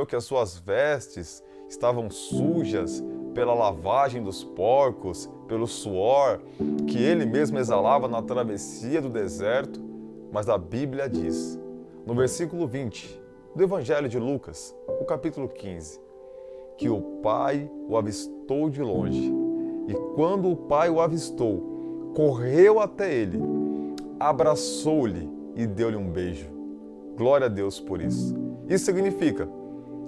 que as suas vestes estavam sujas pela lavagem dos porcos, pelo suor que ele mesmo exalava na travessia do deserto, mas a Bíblia diz, no versículo 20 do Evangelho de Lucas, o capítulo 15, que o Pai o avistou de longe, e quando o Pai o avistou, correu até ele, abraçou-lhe e deu-lhe um beijo. Glória a Deus por isso. Isso significa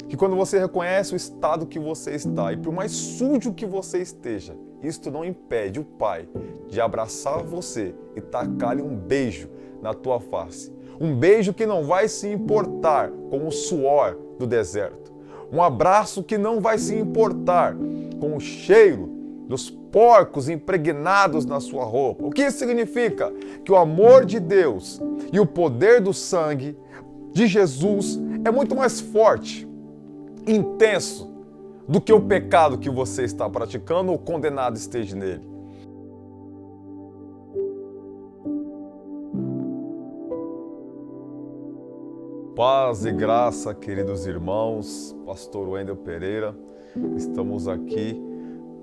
que quando você reconhece o estado que você está, e por mais sujo que você esteja, isto não impede o Pai de abraçar você e tacar-lhe um beijo na tua face. Um beijo que não vai se importar com o suor do deserto. Um abraço que não vai se importar com o cheiro dos porcos impregnados na sua roupa. O que isso significa? Que o amor de Deus e o poder do sangue de Jesus é muito mais forte, intenso, do que o pecado que você está praticando ou condenado esteja nele. Paz e graça, queridos irmãos, Pastor Wendel Pereira, estamos aqui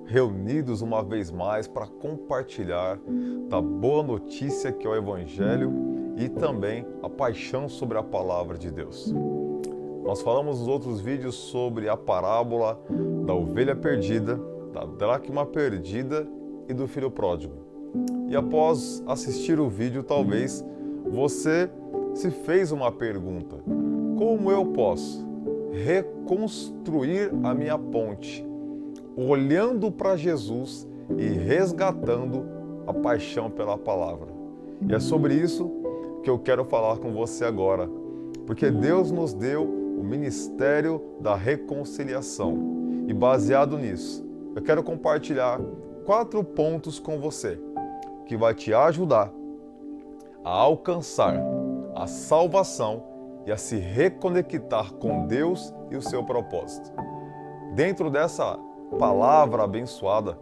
reunidos uma vez mais para compartilhar da boa notícia que é o Evangelho e também a paixão sobre a Palavra de Deus. Nós falamos nos outros vídeos sobre a parábola da ovelha perdida, da dracma perdida e do filho pródigo. E após assistir o vídeo, talvez você se fez uma pergunta: como eu posso reconstruir a minha ponte, olhando para Jesus e resgatando a paixão pela palavra? E é sobre isso que eu quero falar com você agora, porque Deus nos deu o ministério da reconciliação. E baseado nisso, eu quero compartilhar 4 pontos com você, que vai te ajudar a alcançar a salvação e a se reconectar com Deus e o seu propósito. Dentro dessa palavra abençoada,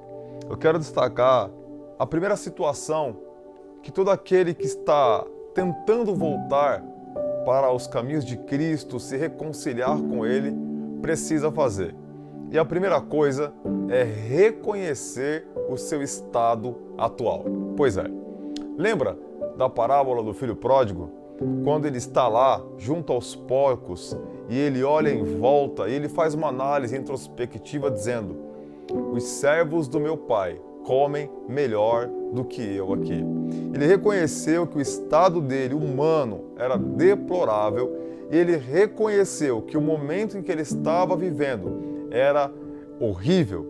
eu quero destacar a primeira situação que todo aquele que está tentando voltar para os caminhos de Cristo, se reconciliar com Ele, precisa fazer. E a primeira coisa é reconhecer o seu estado atual. Pois é, lembra da parábola do filho pródigo? Quando ele está lá, junto aos porcos, e ele olha em volta, e ele faz uma análise introspectiva dizendo: os servos do meu pai comem melhor do que eu aqui. Ele reconheceu que o estado dele, humano, era deplorável, e ele reconheceu que o momento em que ele estava vivendo era horrível.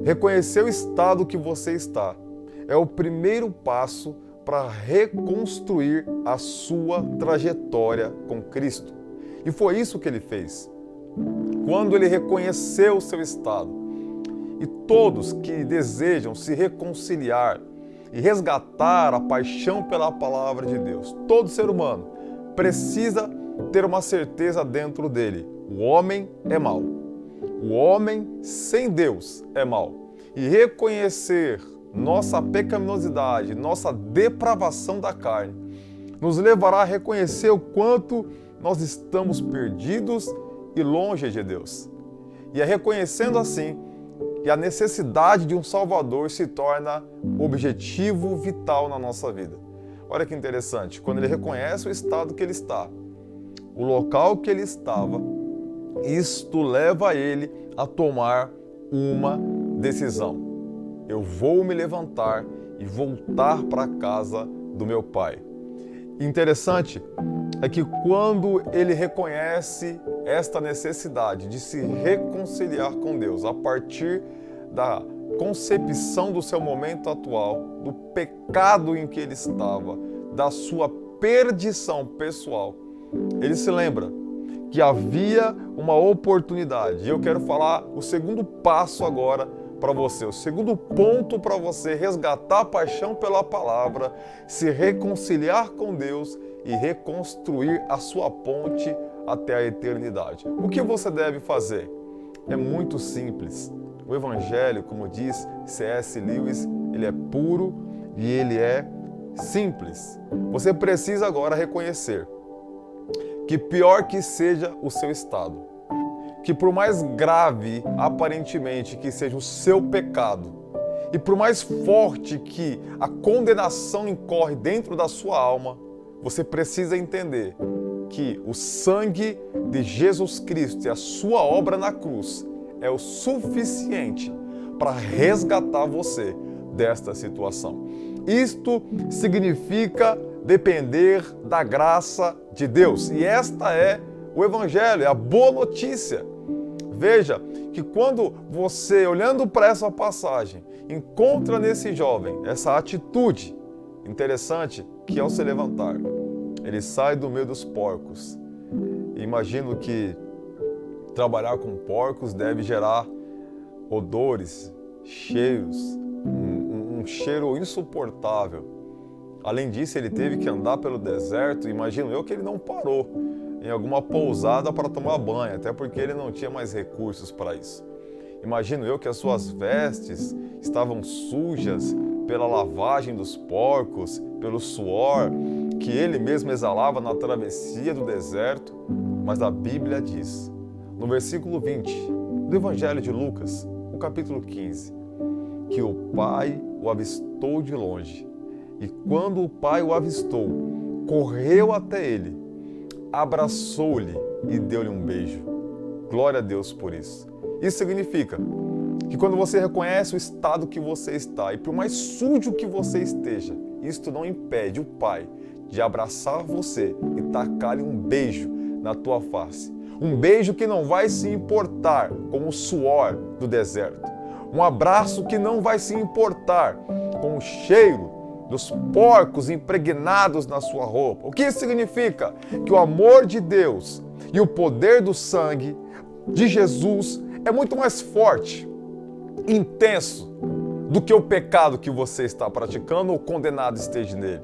Reconhecer o estado que você está é o primeiro passo para reconstruir a sua trajetória com Cristo. E foi isso que ele fez. Quando ele reconheceu o seu estado, e todos que desejam se reconciliar e resgatar a paixão pela palavra de Deus, todo ser humano precisa ter uma certeza dentro dele: o homem é mau. O homem sem Deus é mau. E reconhecer nossa pecaminosidade, nossa depravação da carne, nos levará a reconhecer o quanto nós estamos perdidos e longe de Deus. E é reconhecendo assim que a necessidade de um Salvador se torna objetivo vital na nossa vida. Olha que interessante, quando ele reconhece o estado que ele está, o local que ele estava, isto leva ele a tomar uma decisão. Eu vou me levantar e voltar para a casa do meu pai. Interessante é que quando ele reconhece esta necessidade de se reconciliar com Deus, a partir da concepção do seu momento atual, do pecado em que ele estava, da sua perdição pessoal, ele se lembra que havia uma oportunidade. E eu quero falar o segundo passo agora para você, o segundo ponto para você resgatar a paixão pela palavra, se reconciliar com Deus e reconstruir a sua ponte até a eternidade. O que você deve fazer? É muito simples. O Evangelho, como diz C.S. Lewis, ele é puro e ele é simples. Você precisa agora reconhecer que pior que seja o seu estado, que por mais grave, aparentemente, que seja o seu pecado, e por mais forte que a condenação incorre dentro da sua alma, você precisa entender que o sangue de Jesus Cristo e a sua obra na cruz é o suficiente para resgatar você desta situação. Isto significa depender da graça de Deus. E esta é o Evangelho, é a boa notícia. Veja que quando você, olhando para essa passagem, encontra nesse jovem essa atitude interessante que ao se levantar, ele sai do meio dos porcos. Imagino que trabalhar com porcos deve gerar odores, cheiros, um cheiro insuportável. Além disso, ele teve que andar pelo deserto. Imagino eu que ele não parou em alguma pousada para tomar banho, até porque ele não tinha mais recursos para isso. Imagino eu que as suas vestes estavam sujas pela lavagem dos porcos, pelo suor que ele mesmo exalava na travessia do deserto. Mas a Bíblia diz, no versículo 20 do Evangelho de Lucas, no capítulo 15, que o pai o avistou de longe. E quando o pai o avistou, correu até ele, abraçou-lhe e deu-lhe um beijo. Glória a Deus por isso. Isso significa que quando você reconhece o estado que você está, e por mais sujo que você esteja, isto não impede o pai de abraçar você e tacar-lhe um beijo na tua face. Um beijo que não vai se importar com o suor do deserto. Um abraço que não vai se importar com o cheiro dos porcos impregnados na sua roupa. O que isso significa? Que o amor de Deus e o poder do sangue de Jesus é muito mais forte, intenso, do que o pecado que você está praticando ou condenado esteja nele.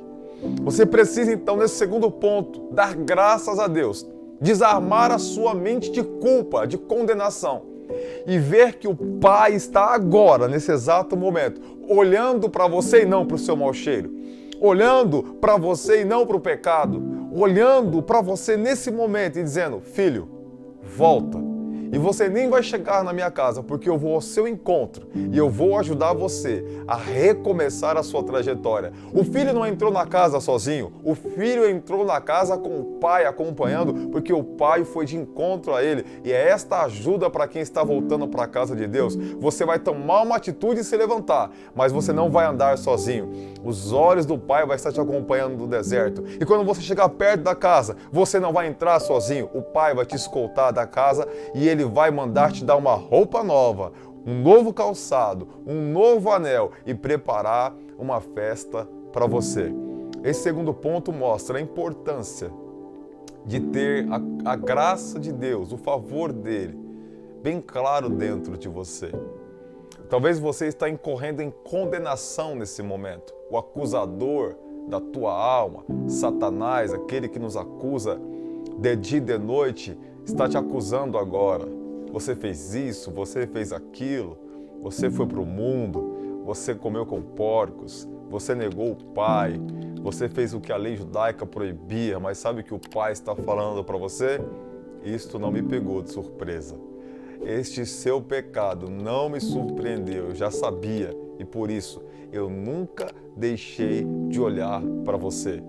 Você precisa então, nesse segundo ponto, dar graças a Deus, desarmar a sua mente de culpa, de condenação, e ver que o Pai está agora, nesse exato momento, olhando para você e não para o seu mau cheiro, olhando para você e não para o pecado, olhando para você nesse momento e dizendo, filho, volta. E você nem vai chegar na minha casa, porque eu vou ao seu encontro e eu vou ajudar você a recomeçar a sua trajetória. O filho não entrou na casa sozinho, o filho entrou na casa com o pai acompanhando, porque o pai foi de encontro a ele. E é esta ajuda para quem está voltando para a casa de Deus. Você vai tomar uma atitude e se levantar, mas você não vai andar sozinho. Os olhos do pai vão estar te acompanhando no deserto. E quando você chegar perto da casa, você não vai entrar sozinho. O pai vai te escoltar da casa e ele vai mandar te dar uma roupa nova, um novo calçado, um novo anel e preparar uma festa para você. Esse segundo ponto mostra a importância de ter a graça de Deus, o favor dele, bem claro dentro de você. Talvez você está incorrendo em condenação nesse momento. O acusador da tua alma, Satanás, aquele que nos acusa de dia e de noite, está te acusando agora. Você fez isso, você fez aquilo, você foi para o mundo, você comeu com porcos, você negou o pai, você fez o que a lei judaica proibia, mas sabe o que o pai está falando para você? Isto não me pegou de surpresa. Este seu pecado não me surpreendeu, eu já sabia e por isso eu nunca deixei de olhar para você.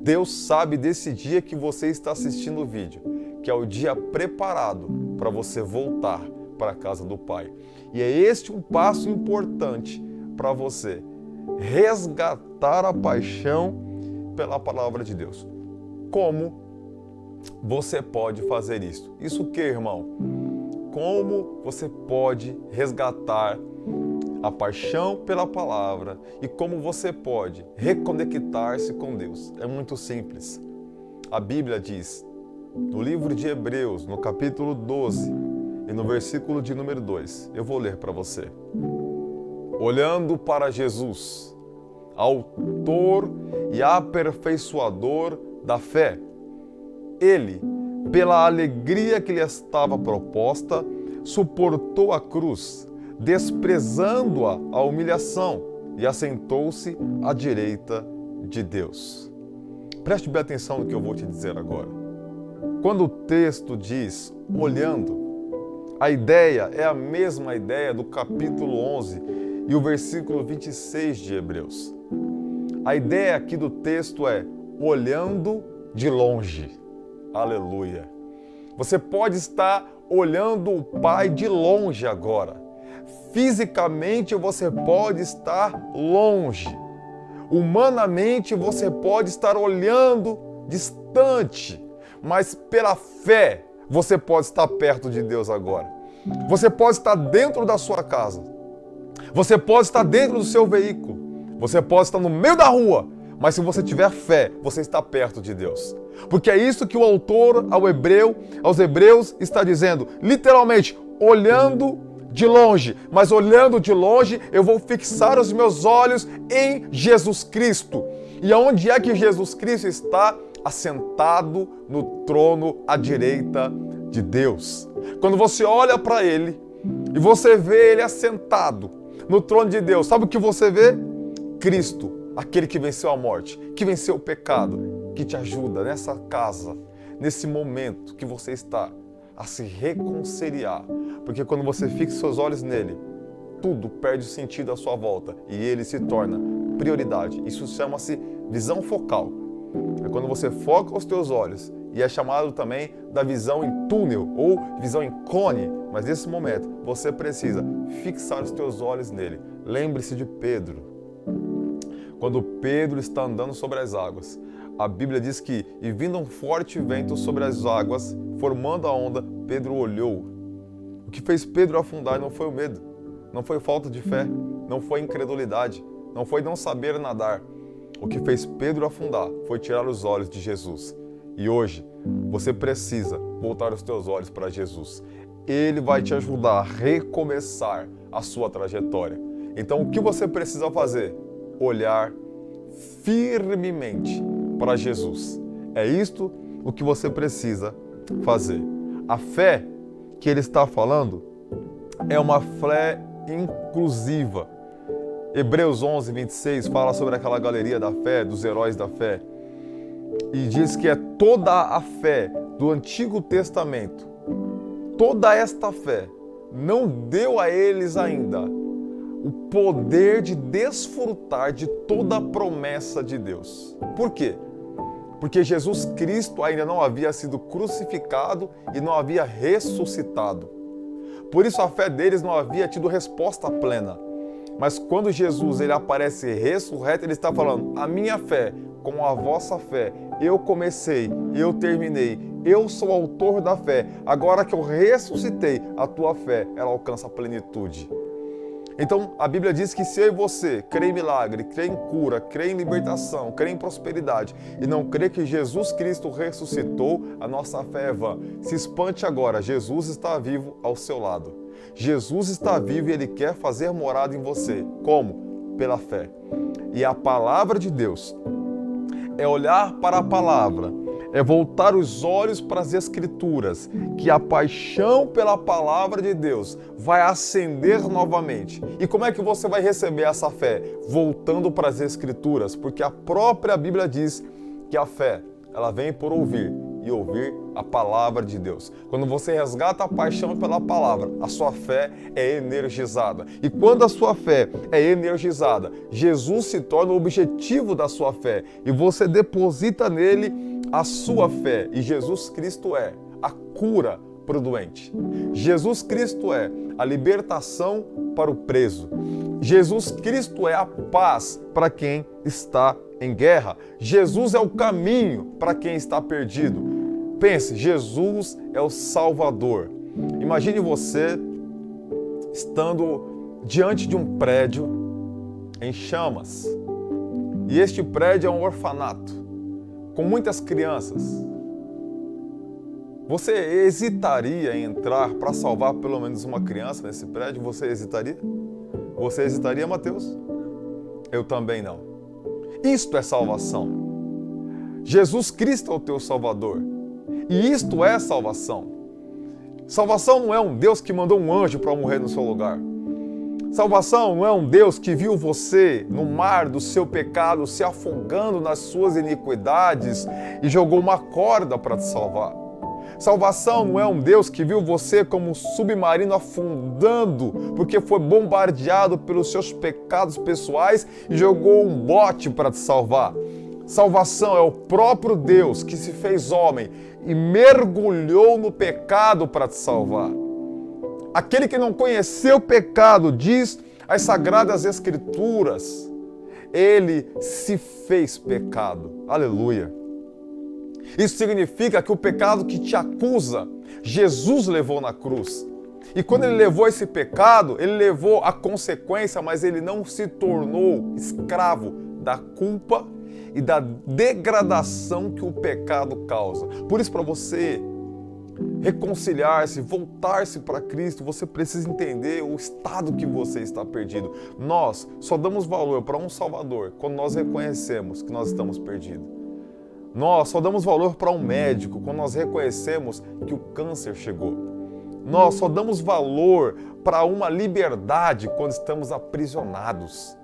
Deus sabe desse dia que você está assistindo o vídeo, que é o dia preparado para você voltar para a casa do Pai. E é este um passo importante para você resgatar a paixão pela palavra de Deus. Como você pode fazer isso? Isso o que, irmão? Como você pode resgatar a paixão pela palavra e como você pode reconectar-se com Deus? É muito simples. A Bíblia diz, no livro de Hebreus, no capítulo 12 e no versículo de número 2, eu vou ler para você. Olhando para Jesus, autor e aperfeiçoador da fé, ele, pela alegria que lhe estava proposta, suportou a cruz, desprezando a humilhação, e assentou-se à direita de Deus. Preste bem atenção no que eu vou te dizer agora. Quando o texto diz olhando, A ideia é a mesma ideia do capítulo 11 e o versículo 26 de Hebreus. A ideia aqui do texto é olhando de longe. Aleluia! Você pode estar olhando o Pai de longe agora. Fisicamente você pode estar longe. Humanamente você pode estar olhando distante. Mas pela fé você pode estar perto de Deus agora. Você pode estar dentro da sua casa. Você pode estar dentro do seu veículo. Você pode estar no meio da rua. Mas se você tiver fé, você está perto de Deus. Porque é isso que o autor aos Hebreus está dizendo. Literalmente, olhando de longe. Mas olhando de longe, eu vou fixar os meus olhos em Jesus Cristo. E aonde é que Jesus Cristo está? Assentado no trono à direita de Deus. Quando você olha para Ele e você vê Ele assentado no trono de Deus, sabe o que você vê? Cristo, aquele que venceu a morte, que venceu o pecado, que te ajuda nessa casa, nesse momento que você está a se reconciliar. Porque quando você fixa seus olhos nele, tudo perde o sentido à sua volta e ele se torna prioridade. Isso chama-se visão focal. É quando você foca os teus olhos e é chamado também da visão em túnel ou visão em cone. Mas nesse momento você precisa fixar os teus olhos nele. Lembre-se de Pedro. Quando Pedro está andando sobre as águas, a Bíblia diz que, e vindo um forte vento sobre as águas, formando a onda, Pedro olhou. O que fez Pedro afundar não foi o medo, não foi falta de fé, não foi incredulidade, não foi não saber nadar. O que fez Pedro afundar foi tirar os olhos de Jesus. E hoje, você precisa voltar os teus olhos para Jesus. Ele vai te ajudar a recomeçar a sua trajetória. Então, o que você precisa fazer? Olhar firmemente para Jesus. É isto o que você precisa fazer. A fé que ele está falando é uma fé inclusiva. Hebreus 11, 26 fala sobre aquela galeria da fé, dos heróis da fé. E diz que é toda a fé do Antigo Testamento. Toda esta fé não deu a eles ainda o poder de desfrutar de toda a promessa de Deus. Por quê? Porque Jesus Cristo ainda não havia sido crucificado e não havia ressuscitado. Por isso a fé deles não havia tido resposta plena. Mas quando Jesus ele aparece ressurreto, ele está falando, a minha fé, com a vossa fé, eu comecei, eu terminei, eu sou o autor da fé. Agora que eu ressuscitei, a tua fé, ela alcança a plenitude. Então, a Bíblia diz que se eu e você crê em milagre, crê em cura, crê em libertação, crê em prosperidade e não crê que Jesus Cristo ressuscitou, a nossa fé é vã. Se espante agora, Jesus está vivo ao seu lado. Jesus está vivo e Ele quer fazer morada em você. Como? Pela fé. E a palavra de Deus é olhar para a palavra, é voltar os olhos para as Escrituras, que a paixão pela palavra de Deus vai acender novamente. E como é que você vai receber essa fé? Voltando para as Escrituras, porque a própria Bíblia diz que a fé, ela vem por ouvir, e ouvir a palavra de Deus. Quando você resgata a paixão pela palavra, a sua fé é energizada. E quando a sua fé é energizada, Jesus se torna o objetivo da sua fé. E você deposita nele a sua fé. E Jesus Cristo é a cura para o doente. Jesus Cristo é a libertação para o preso. Jesus Cristo é a paz para quem está em guerra. Jesus é o caminho para quem está perdido. Pense, Jesus é o Salvador. Imagine você estando diante de um prédio em chamas. E este prédio é um orfanato, com muitas crianças. Você hesitaria em entrar para salvar pelo menos uma criança nesse prédio? Você hesitaria? Você hesitaria, Mateus? Eu também não. Isto é salvação. Jesus Cristo é o teu Salvador. E isto é salvação. Salvação não é um Deus que mandou um anjo para morrer no seu lugar. Salvação não é um Deus que viu você no mar do seu pecado, se afogando nas suas iniquidades e jogou uma corda para te salvar. Salvação não é um Deus que viu você como um submarino afundando porque foi bombardeado pelos seus pecados pessoais e jogou um bote para te salvar. Salvação é o próprio Deus que se fez homem e mergulhou no pecado para te salvar. Aquele que não conheceu o pecado, diz as Sagradas Escrituras, ele se fez pecado. Aleluia. Isso significa que o pecado que te acusa, Jesus levou na cruz. E quando ele levou esse pecado, ele levou a consequência, mas ele não se tornou escravo da culpa e da degradação que o pecado causa. Por isso, para você reconciliar-se, voltar-se para Cristo, você precisa entender o estado que você está perdido. Nós só damos valor para um Salvador quando nós reconhecemos que nós estamos perdidos. Nós só damos valor para um médico quando nós reconhecemos que o câncer chegou. Nós só damos valor para uma liberdade quando estamos aprisionados.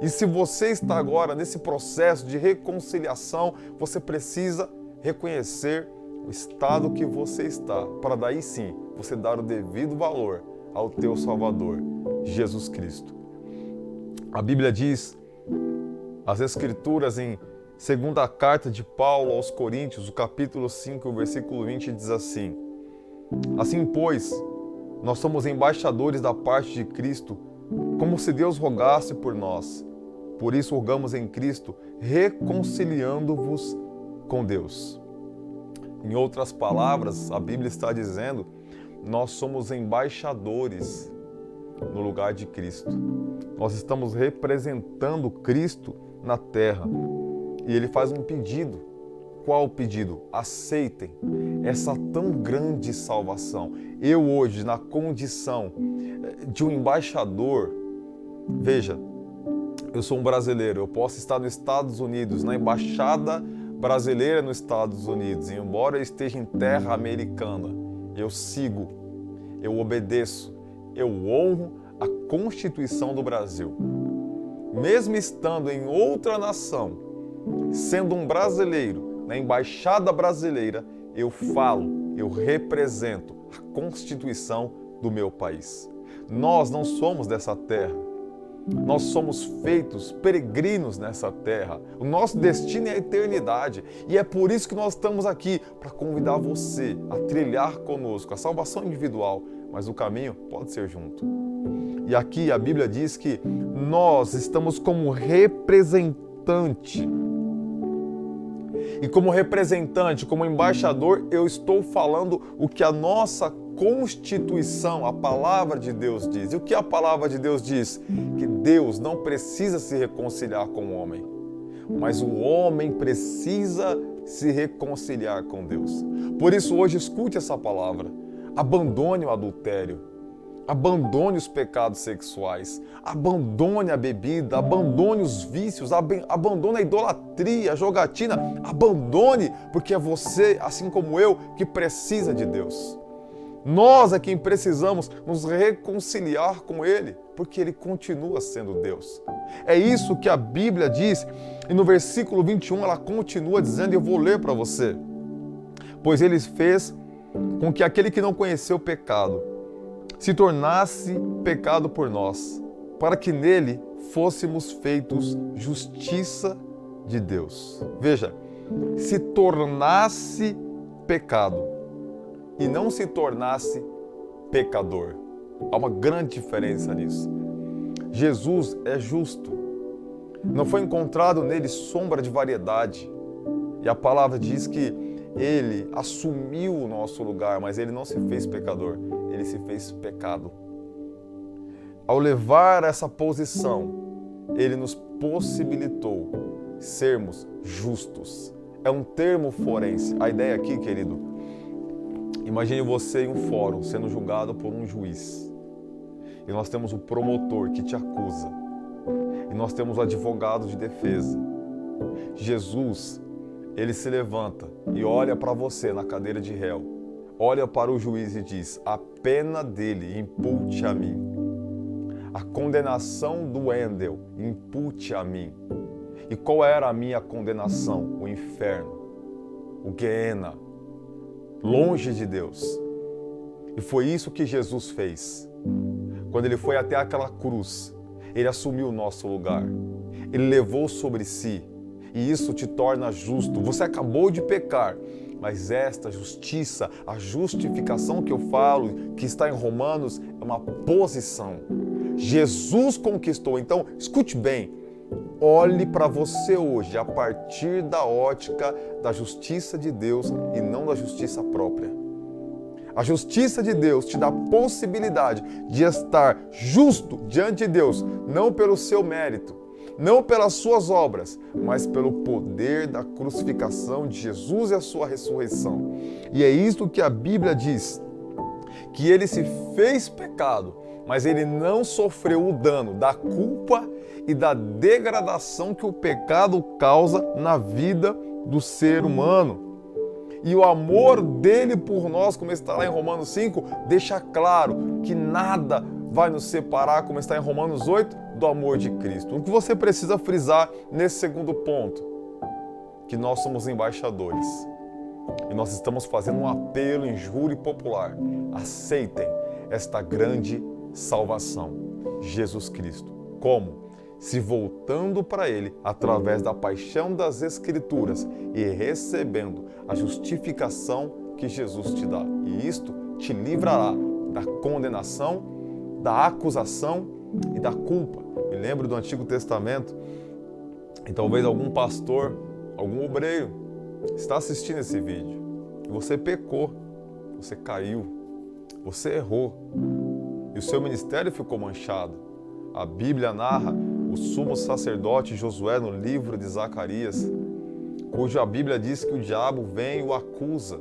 E se você está agora nesse processo de reconciliação, você precisa reconhecer o estado que você está, para daí sim você dar o devido valor ao teu Salvador, Jesus Cristo. A Bíblia diz, as Escrituras em segunda carta de Paulo aos Coríntios, o capítulo 5, o versículo 20 diz assim: assim, pois, nós somos embaixadores da parte de Cristo, como se Deus rogasse por nós. Por isso rogamos em Cristo, reconciliando-vos com Deus. Em outras palavras, a Bíblia está dizendo, nós somos embaixadores no lugar de Cristo. Nós estamos representando Cristo na terra. E ele faz um pedido. Qual o pedido? Aceitem essa tão grande salvação. Eu hoje, na condição de um embaixador, veja, eu sou um brasileiro, eu posso estar nos Estados Unidos, na embaixada brasileira nos Estados Unidos, e embora eu esteja em terra americana, eu sigo, eu obedeço, eu honro a Constituição do Brasil. Mesmo estando em outra nação, sendo um brasileiro, na embaixada brasileira, eu falo, eu represento a Constituição do meu país. Nós não somos dessa terra. Nós somos feitos peregrinos nessa terra. O nosso destino é a eternidade. E é por isso que nós estamos aqui, para convidar você a trilhar conosco a salvação individual, mas o caminho pode ser junto. E aqui a Bíblia diz que nós estamos como representante. E como representante, como embaixador, eu estou falando o que a nossa Constituição, a palavra de Deus diz. E o que a palavra de Deus diz? Que Deus não precisa se reconciliar com o homem, mas o homem precisa se reconciliar com Deus. Por isso hoje escute essa palavra. Abandone o adultério. Abandone os pecados sexuais, abandone a bebida, abandone os vícios, abandone a idolatria, a jogatina, abandone, porque é você, assim como eu, que precisa de Deus. Nós é quem precisamos nos reconciliar com Ele, porque Ele continua sendo Deus. É isso que a Bíblia diz, e no versículo 21 ela continua dizendo, e eu vou ler para você. Pois Ele fez com que aquele que não conheceu o pecado se tornasse pecado por nós, para que nele fôssemos feitos justiça de Deus. Veja, se tornasse pecado e não se tornasse pecador. Há uma grande diferença nisso. Jesus é justo. Não foi encontrado nele sombra de variedade. E a palavra diz que ele assumiu o nosso lugar, mas ele não se fez pecador, ele se fez pecado. Ao levar essa posição, ele nos possibilitou sermos justos. É um termo forense. A ideia aqui, querido, imagine você em um fórum sendo julgado por um juiz. E nós temos o promotor que te acusa. E nós temos o advogado de defesa. Jesus, ele se levanta e olha para você na cadeira de réu. Olha para o juiz e diz, a pena dele impute a mim. A condenação do Wendel impute a mim. E qual era a minha condenação? O inferno, o Gehenna, longe de Deus. E foi isso que Jesus fez. Quando ele foi até aquela cruz, ele assumiu o nosso lugar. Ele levou sobre si. E isso te torna justo. Você acabou de pecar, mas esta justiça, a justificação que eu falo, que está em Romanos, é uma posição. Jesus conquistou. Então, escute bem. Olhe para você hoje a partir da ótica da justiça de Deus e não da justiça própria. A justiça de Deus te dá a possibilidade de estar justo diante de Deus, não pelo seu mérito, não pelas suas obras, mas pelo poder da crucificação de Jesus e a sua ressurreição. E é isso que a Bíblia diz, que ele se fez pecado, mas ele não sofreu o dano da culpa e da degradação que o pecado causa na vida do ser humano. E o amor dele por nós, como está lá em Romanos 5, deixa claro que nada vai nos separar, como está em Romanos 8, do amor de Cristo. O que você precisa frisar nesse segundo ponto? Que nós somos embaixadores. E nós estamos fazendo um apelo em júri popular. Aceitem esta grande salvação. Jesus Cristo. Como? Se voltando para Ele através da paixão das Escrituras e recebendo a justificação que Jesus te dá. E isto te livrará da condenação, da acusação e da culpa. Me lembro do Antigo Testamento e talvez algum pastor, algum obreiro está assistindo esse vídeo e você pecou, você caiu, você errou e o seu ministério ficou manchado. A Bíblia narra o sumo sacerdote Josué no livro de Zacarias, cuja Bíblia diz que o diabo vem e o acusa,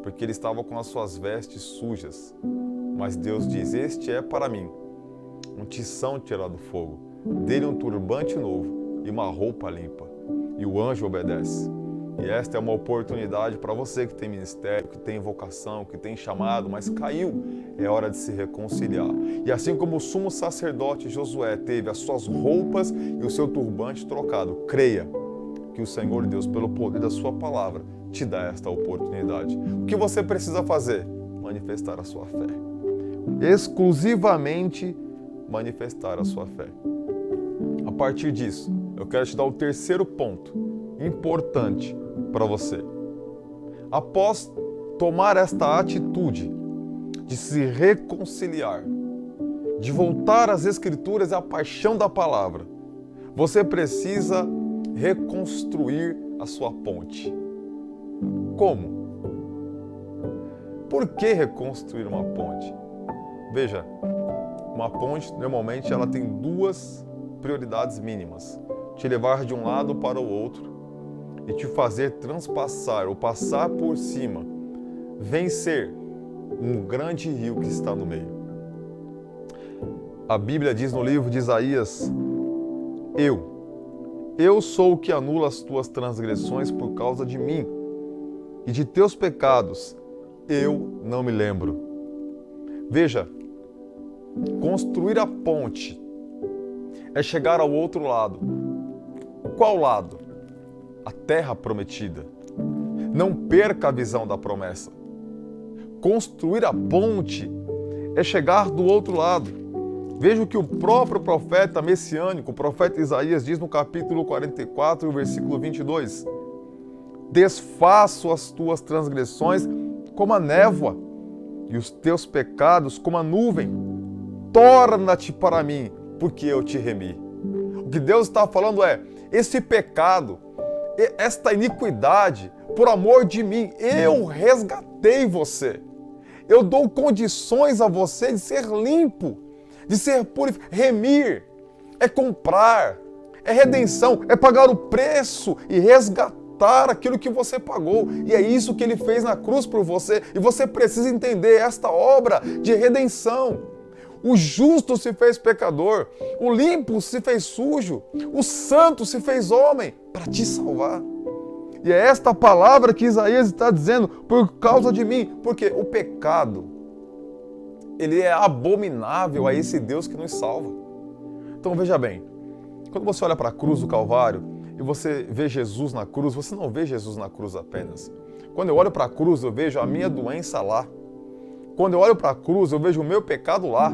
porque ele estava com as suas vestes sujas. Mas Deus diz, este é para mim um tição tirado do fogo, dele um turbante novo e uma roupa limpa. E o anjo obedece. E esta é uma oportunidade para você que tem ministério, que tem vocação, que tem chamado, mas caiu. É hora de se reconciliar. E assim como o sumo sacerdote Josué teve as suas roupas e o seu turbante trocado, creia que o Senhor Deus, pelo poder da sua palavra, te dá esta oportunidade. O que você precisa fazer? Manifestar a sua fé. Exclusivamente manifestar a sua fé. A partir disso, eu quero te dar o terceiro ponto importante para você. Após tomar esta atitude de se reconciliar, de voltar às Escrituras e à paixão da palavra, você precisa reconstruir a sua ponte. Como? Por que reconstruir uma ponte? Veja, uma ponte normalmente ela tem duas prioridades mínimas: te levar de um lado para o outro e te fazer transpassar ou passar por cima, vencer um grande rio que está no meio. A Bíblia diz no livro de Isaías, eu sou o que anula as tuas transgressões por causa de mim, e de teus pecados eu não me lembro. Veja, construir a ponte é chegar ao outro lado. Qual lado? A terra prometida. Não perca a visão da promessa. Construir a ponte é chegar do outro lado. Veja o que o próprio profeta messiânico, o profeta Isaías, diz no capítulo 44, versículo 22. Desfaço as tuas transgressões como a névoa e os teus pecados como a nuvem. Torna-te para mim, porque eu te remi. O que Deus está falando é, esse pecado, esta iniquidade, por amor de mim, eu resgatei você. Eu dou condições a você de ser limpo, de ser purificado. Remir é comprar, é redenção, é pagar o preço e resgatar aquilo que você pagou. E é isso que ele fez na cruz por você. E você precisa entender esta obra de redenção. O justo se fez pecador, o limpo se fez sujo, o santo se fez homem para te salvar. E é esta palavra que Isaías está dizendo, por causa de mim, porque o pecado, ele é abominável a esse Deus que nos salva. Então veja bem, quando você olha para a cruz do Calvário, e você vê Jesus na cruz, você não vê Jesus na cruz apenas. Quando eu olho para a cruz, eu vejo a minha doença lá. Quando eu olho para a cruz, eu vejo o meu pecado lá.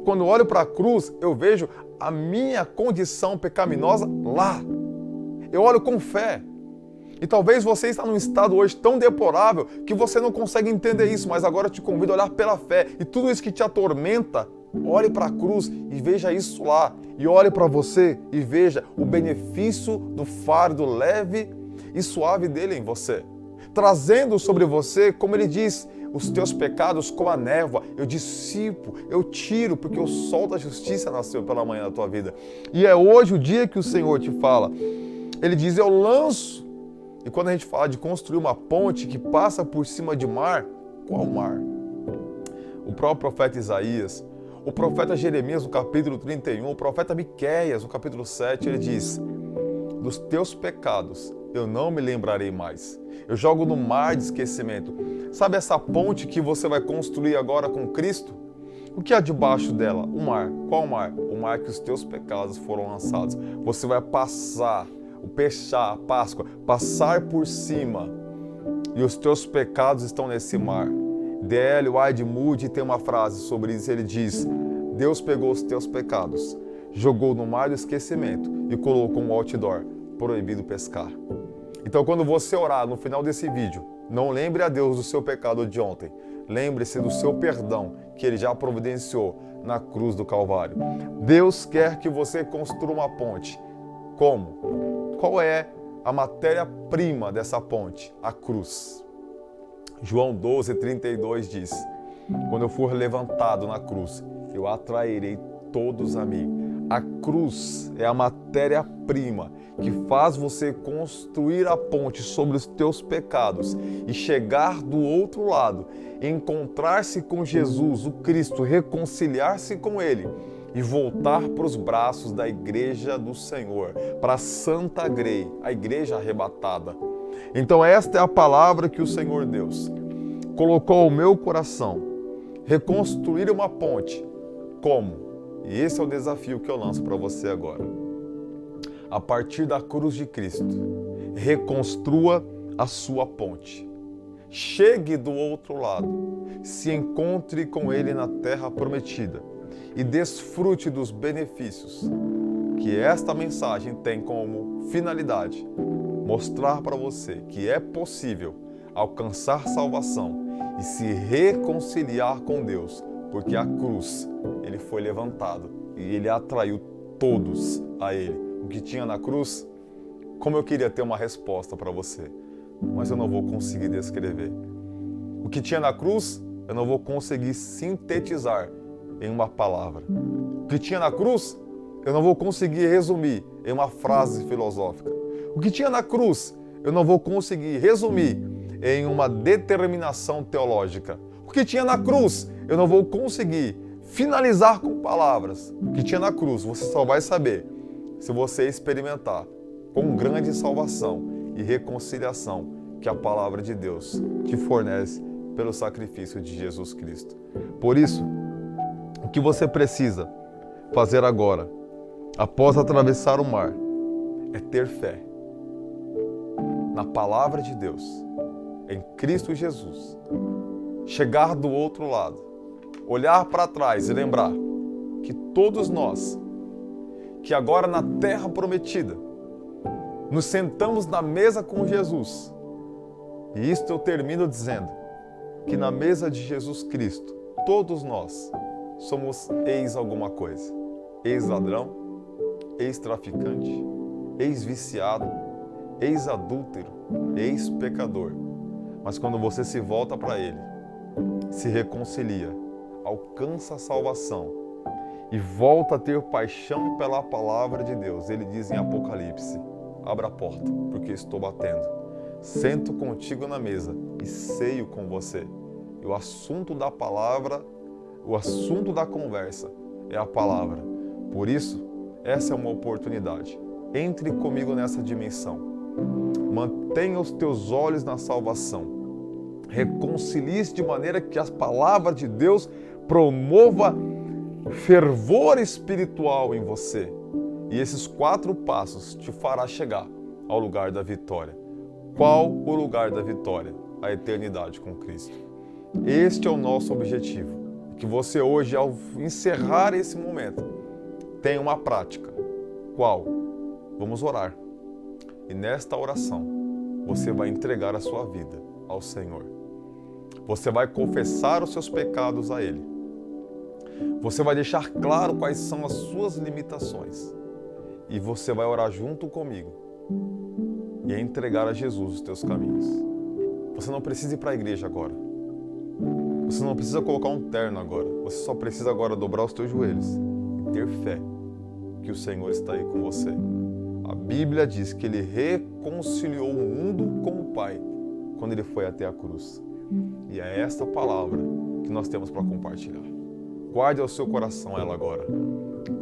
Quando eu olho para a cruz, eu vejo a minha condição pecaminosa lá. Eu olho com fé. E talvez você está num estado hoje tão deplorável que você não consegue entender isso, mas agora eu te convido a olhar pela fé. E tudo isso que te atormenta, olhe para a cruz e veja isso lá. E olhe para você e veja o benefício do fardo leve e suave dele em você. Trazendo sobre você, como ele diz, os teus pecados como a névoa, eu dissipo, eu tiro, porque o sol da justiça nasceu pela manhã da tua vida. E é hoje o dia que o Senhor te fala. Ele diz, eu lanço. E quando a gente fala de construir uma ponte que passa por cima de mar, qual mar? O próprio profeta Isaías, o profeta Jeremias, no capítulo 31, o profeta Miqueias, no capítulo 7, ele diz, dos teus pecados eu não me lembrarei mais. Eu jogo no mar de esquecimento. Sabe essa ponte que você vai construir agora com Cristo? O que há debaixo dela? O mar. Qual mar? O mar que os teus pecados foram lançados. Você vai passar, o Pechá, a Páscoa, passar por cima. E os teus pecados estão nesse mar. D.L. Whyte Moody tem uma frase sobre isso. Ele diz, Deus pegou os teus pecados, jogou no mar do esquecimento e colocou um outdoor, proibido pescar. Então, quando você orar no final desse vídeo, não lembre a Deus do seu pecado de ontem. Lembre-se do seu perdão que Ele já providenciou na cruz do Calvário. Deus quer que você construa uma ponte. Como? Qual é a matéria-prima dessa ponte? A cruz. João 12:32 diz, quando eu for levantado na cruz, eu atrairei todos a mim. A cruz é a matéria-prima que faz você construir a ponte sobre os teus pecados e chegar do outro lado, encontrar-se com Jesus, o Cristo, reconciliar-se com Ele e voltar para os braços da igreja do Senhor, para a Santa Grey, a igreja arrebatada. Então esta é a palavra que o Senhor Deus colocou ao meu coração, reconstruir uma ponte. Como? E esse é o desafio que eu lanço para você agora. A partir da cruz de Cristo, reconstrua a sua ponte. Chegue do outro lado, se encontre com Ele na terra prometida e desfrute dos benefícios que esta mensagem tem como finalidade, mostrar para você que é possível alcançar salvação e se reconciliar com Deus, porque a cruz, Ele foi levantado e Ele atraiu todos a Ele. O que tinha na cruz, como eu queria ter uma resposta para você, mas eu não vou conseguir descrever. O que tinha na cruz, eu não vou conseguir sintetizar em uma palavra. O que tinha na cruz, eu não vou conseguir resumir em uma frase filosófica. O que tinha na cruz, eu não vou conseguir resumir em uma determinação teológica. O que tinha na cruz, eu não vou conseguir finalizar com palavras. O que tinha na cruz, você só vai saber se você experimentar com grande salvação e reconciliação que a palavra de Deus te fornece pelo sacrifício de Jesus Cristo. Por isso, o que você precisa fazer agora, após atravessar o mar, é ter fé na palavra de Deus, em Cristo Jesus. Chegar do outro lado, olhar para trás e lembrar que todos nós, que agora na terra prometida, nos sentamos na mesa com Jesus. E isto eu termino dizendo que na mesa de Jesus Cristo, todos nós somos ex-alguma coisa. Ex-ladrão, ex-traficante, ex-viciado, ex-adúltero, ex-pecador. Mas quando você se volta para Ele, se reconcilia, alcança a salvação e volta a ter paixão pela palavra de Deus. Ele diz em Apocalipse, abra a porta, porque estou batendo. Sento contigo na mesa e ceio com você. E o assunto da palavra, o assunto da conversa é a palavra. Por isso, essa é uma oportunidade. Entre comigo nessa dimensão. Mantenha os teus olhos na salvação. Reconcilie-se de maneira que a palavra de Deus promova fervor espiritual em você. E esses 4 passos te fará chegar ao lugar da vitória. Qual o lugar da vitória? A eternidade com Cristo. Este é o nosso objetivo. Que você hoje, ao encerrar esse momento, tenha uma prática. Qual? Vamos orar. E nesta oração, você vai entregar a sua vida ao Senhor. Você vai confessar os seus pecados a Ele. Você vai deixar claro quais são as suas limitações. E você vai orar junto comigo e entregar a Jesus os teus caminhos. Você não precisa ir para a igreja agora. Você não precisa colocar um terno agora. Você só precisa agora dobrar os teus joelhos e ter fé que o Senhor está aí com você. A Bíblia diz que Ele reconciliou o mundo com o Pai quando Ele foi até a cruz. E é esta palavra que nós temos para compartilhar. Guarde ao seu coração ela agora.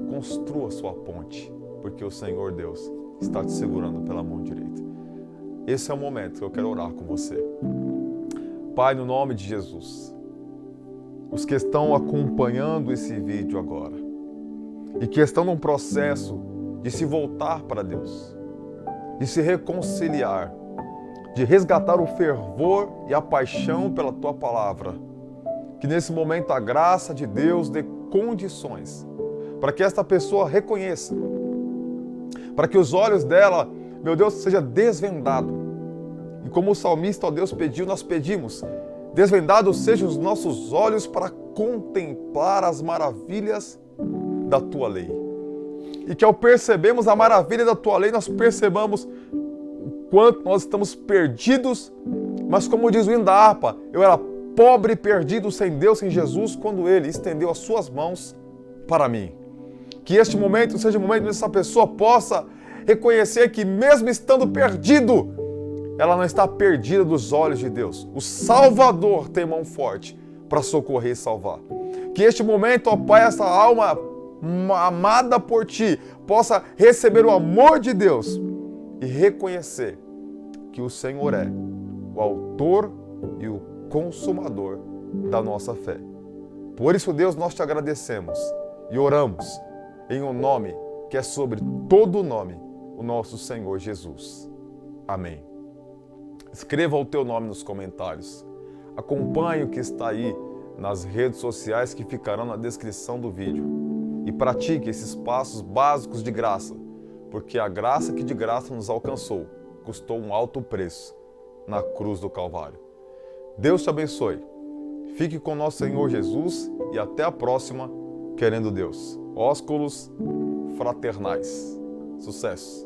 Construa sua ponte, porque o Senhor Deus está te segurando pela mão direita. Esse é o momento que eu quero orar com você. Pai, no nome de Jesus, os que estão acompanhando esse vídeo agora e que estão num processo de se voltar para Deus, de se reconciliar, de resgatar o fervor e a paixão pela Tua palavra, que nesse momento a graça de Deus dê condições para que esta pessoa reconheça, para que os olhos dela, meu Deus, seja desvendado. E como o salmista, ó Deus, pediu, nós pedimos, desvendados sejam os nossos olhos para contemplar as maravilhas da Tua lei. E que ao percebermos a maravilha da Tua lei, nós percebamos o quanto nós estamos perdidos, mas como diz o hino da harpa, eu era pobre e perdido sem Deus, sem Jesus, quando Ele estendeu as Suas mãos para mim. Que este momento seja o momento onde essa pessoa possa reconhecer que mesmo estando perdido, ela não está perdida dos olhos de Deus. O Salvador tem mão forte para socorrer e salvar. Que este momento, ó Pai, essa alma amada por Ti, possa receber o amor de Deus e reconhecer que o Senhor é o autor e o consumador da nossa fé. Por isso, Deus, nós Te agradecemos e oramos em um nome que é sobre todo nome, o nosso Senhor Jesus. Amém. Escreva o teu nome nos comentários. Acompanhe o que está aí nas redes sociais que ficarão na descrição do vídeo. E pratique esses passos básicos de graça, porque a graça que de graça nos alcançou custou um alto preço na cruz do Calvário. Deus te abençoe. Fique com nosso Senhor Jesus e até a próxima, querendo Deus. Ósculos fraternais. Sucesso!